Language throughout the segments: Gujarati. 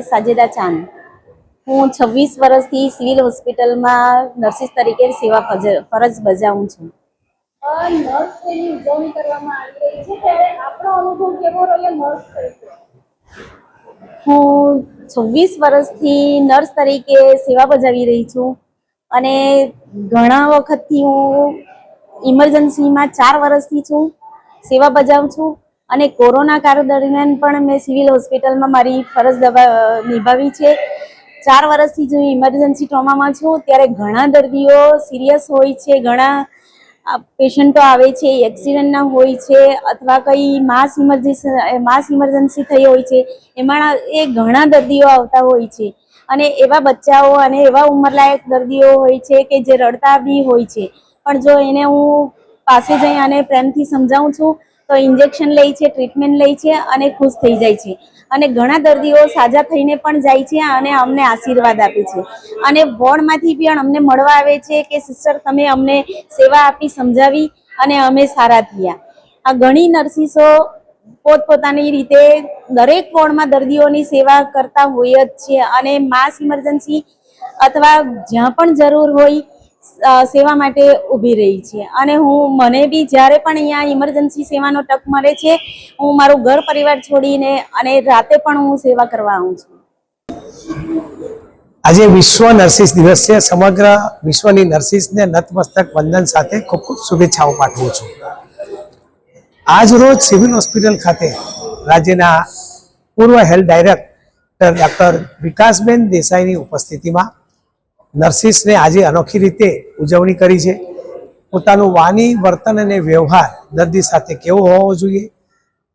સાજેદા ચાંદ હું 26 વર્ષથી સિવિલ હોસ્પિટલમાં નર્સિસ તરીકે ફરજ બજાવું છું। નર્સ ડેની ઉજવણી કરવામાં આવી રહી છે ત્યારે આપણો અનુભવ કેવો રહ્યો નર્સ તરીકે? હું 26 વર્ષથી નર્સ તરીકે સેવા બજાવી રહી છું અને ઘણા વખતથી હું ઇમરજન્સીમાં 4 વર્ષથી છું સેવા બજાવું છું અને કોરોના કાળ દરમિયાન પણ મેં સિવિલ હોસ્પિટલમાં મારી ફરજ નિભાવી છે। 4 વર્ષથી જો ઇમરજન્સી ટ્રોમામાં છું ત્યારે ઘણા દર્દીઓ સિરિયસ હોય છે, ઘણા પેશન્ટો આવે છે, એક્સિડન્ટના હોય છે અથવા કંઈ માસ ઇમરજન્સી થઈ હોય છે, એમાં ઘણા દર્દીઓ આવતા હોય છે અને એવા બચ્ચાઓ અને એવા ઉંમરલાયક દર્દીઓ હોય છે કે જે રડતા બી હોય છે, પણ જો એને હું પાસે જઈ અને પ્રેમથી સમજાવું છું તો ઇન્જેક્શન લે છે, ટ્રીટમેન્ટ લે છે અને ખુશ થઈ જાય છે અને ઘણા દર્દીઓ સાજા થઈને પણ જાય છે અને અમને આશીર્વાદ આપે છે અને વોર્ડમાંથી પણ અમને મળવા આવે છે કે સિસ્ટર તમે અમને સેવા આપી, સમજાવી અને અમે સારા થયા। આ ઘણી નર્સિસો પોતપોતાની રીતે દરેક વોર્ડમાં દર્દીઓની સેવા કરતા હોય જ છે અને માસ ઇમરજન્સી અથવા જ્યાં પણ જરૂર હોય સેવા માટે ઊભી રહી છે અને મને બી જ્યારે પણ અહીંયા ઇમરજન્સી સેવાનો તક મળે છે હું મારું ઘર પરિવાર છોડીને અને રાતે પણ હું સેવા કરવા આવું છું। આજે વિશ્વ નર્સિસ દિવસ છે। સમગ્ર વિશ્વની નર્સિસને નતમસ્તક વંદન સાથે ખૂબ ખૂબ શુભેચ્છાઓ પાઠવું છું। આજ રોજ સિવિલ હોસ્પિટલ ખાતે રાજ્યના પૂર્વ હેલ્થ ડાયરેક્ટર ડૉક્ટર વિકાસબેન દેસાઈની ઉપસ્થિતિમાં નર્સિસને આજે અનોખી રીતે ઉજવણી કરી છે। પોતાનું વાણી, વર્તન અને વ્યવહાર દર્દી સાથે કેવો હોવો જોઈએ,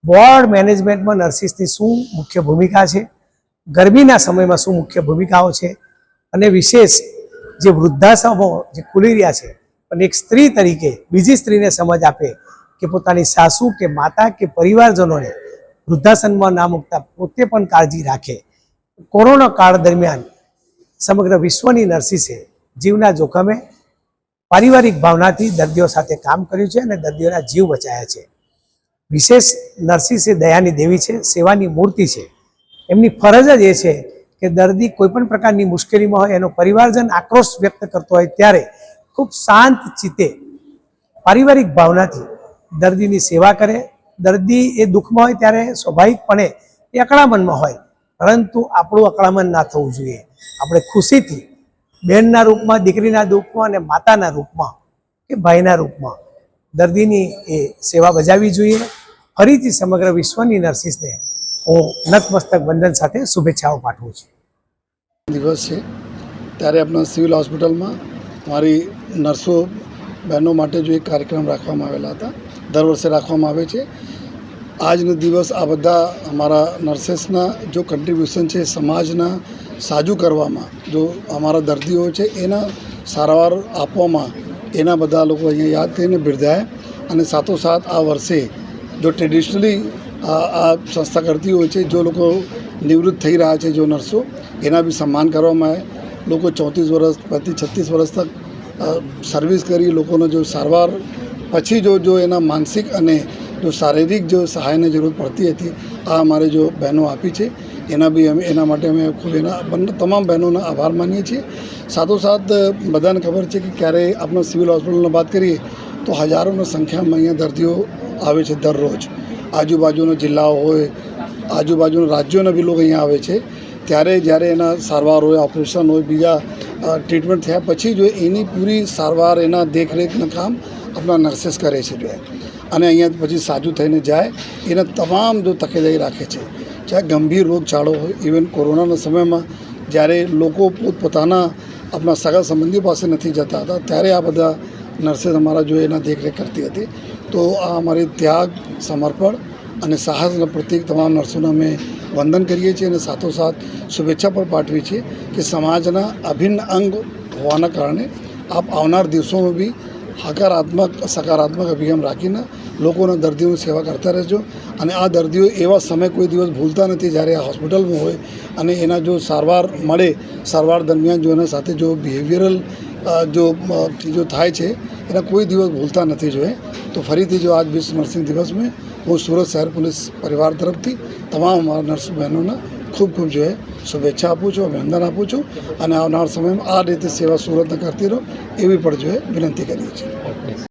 વોર્ડ મેનેજમેન્ટમાં નર્સિસની શું મુખ્ય ભૂમિકા છે, ગરમીના સમયમાં શું મુખ્ય ભૂમિકાઓ છે અને વિશેષ જે વૃદ્ધાશ્રમો જે ખુલી રહ્યા છે પણ એક સ્ત્રી તરીકે બીજી સ્ત્રીને સમજ આપે કે પોતાની સાસુ કે માતા કે પરિવારજનોને વૃદ્ધાશ્રમમાં ના મૂકતા પોતે પણ કાળજી રાખે। કોરોના કાળ દરમિયાન સમગ્ર વિશ્વની નર્સિસે જીવના જોખમે પારિવારિક ભાવનાથી દર્દીઓ સાથે કામ કર્યું છે અને દર્દીઓના જીવ બચાવ્યા છે। વિશેષ નર્સિસ એ દયાની દેવી છે, સેવાની મૂર્તિ છે। એમની ફરજ જ એ છે કે દર્દી કોઈપણ પ્રકારની મુશ્કેલીમાં હોય, એનો પરિવારજન આક્રોશ વ્યક્ત કરતો હોય ત્યારે ખૂબ શાંત ચિત્તે પારિવારિક ભાવનાથી દર્દીની સેવા કરે। દર્દી એ દુઃખમાં હોય ત્યારે સ્વાભાવિકપણે એ અકળામણમાં હોય, પરંતુ આપણું અકળામણ ના થવું જોઈએ। આપણે ખુશીથી બહેનના રૂપમાં, દીકરીના રૂપમાં અને માતાના રૂપમાં કે ભાઈના રૂપમાં દર્દીની એ સેવા બજાવવી જોઈએ। ફરીથી સમગ્ર વિશ્વની નર્સિસને હું નતમસ્તક વંદન સાથે શુભેચ્છાઓ પાઠવું છું। દિવસ છે ત્યારે આપણા સિવિલ હોસ્પિટલમાં મારી નર્સો બહેનો માટે જો એક કાર્યક્રમ રાખવામાં આવેલા હતા, દર વર્ષે રાખવામાં આવે છે। આજનો દિવસ આ બધા અમારા નર્सेसના જો કન્ટ્રીબ્યુશન છે સમાજના સાજુ કરવામાં, જો અમારા દર્દીઓ છે એના સારવાર આપવામાં એના બધા લોકો અહીંયા યાદ કરીને બિરદાય અને સાથોસાથ આ વર્ષે જો ટ્રેડિશનલી આ સંસ્થા કરતી હોય છે, જો લોકો નિવૃત્ત થઈ રહ્યા છે જો નર્સો, એના બી સન્માન કરવામાં આવે। લોકો 34 વર્ષ, 35-36 વર્ષ તક સર્વિસ કરી લોકોનો જો સારવાર પછી જો એના માનસિક અને જો શારીરિક જો સહાયની જરૂર પડતી હતી, આ અમારે જો બહેનો આપી છે એના બી એના માટે અમે ખૂબ તમામ બહેનોના આભાર માનીએ છીએ। સાથોસાથ બધાને ખબર છે કે ક્યારે આપણે સિવિલ હોસ્પિટલની વાત કરીએ તો હજારોની સંખ્યામાં અહીંયા દર્દીઓ આવે છે દરરોજ। આજુબાજુના જિલ્લાઓ હોય, આજુબાજુના રાજ્યોના બી લોકો અહીંયા આવે છે। ત્યારે જ્યારે એના સારવાર હોય, ઓપરેશન હોય, બીજા ટ્રીટમેન્ટ થયા પછી જો એની પૂરી સારવાર, એના દેખરેખનું કામ આપણા નર્સિસ કરે છે જો અને અહીંયા પછી સાજું થઈને જાય એના તમામ જો તકેદારી રાખે છે। ચાહે ગંભીર રોગચાળો હોય, ઇવન કોરોનાના સમયમાં જ્યારે લોકો પોતપોતાના આપણા સગા સંબંધીઓ પાસે નથી જતા હતા ત્યારે આ બધા નર્સિસ અમારા જો એના દેખરેખ કરતી હતી। તો આ અમારી ત્યાગ, સમર્પણ અને સાહસના પ્રત્યેક તમામ નર્સોને અમે વંદન કરીએ છીએ અને સાથોસાથ શુભેચ્છા પણ પાઠવીએ છીએ કે સમાજના અભિન્ન અંગ હોવાના કારણે આપ આવનાર દિવસોમાં બી સકારાત્મક અભિગમ રાખીને લોકોના દર્દીઓની સેવા કરતા રહેજો અને આ દર્દીઓ એવા સમય કોઈ દિવસ ભૂલતા નથી જ્યારે આ હોસ્પિટલમાં હોય અને એના જો સારવાર મળે, સારવાર દરમિયાન જો એના સાથે જો બિહેવિયરલ જો ચીજો થાય છે એના કોઈ દિવસ ભૂલતા નથી જોઈએ। તો ફરીથી જો આજ વિશ્વ નર્સિંગ દિવસ મેં હું સુરત શહેર પોલીસ પરિવાર તરફથી તમામ અમારા નર્સ બહેનોને ખૂબ ખૂબ જો શુભેચ્છા આપું છું, અભિનંદન આપું છું અને આવનાર સમયમાં આ રીતે સેવા સુરતને કરતી રહો એવી પણ જો વિનંતી કરીએ છીએ.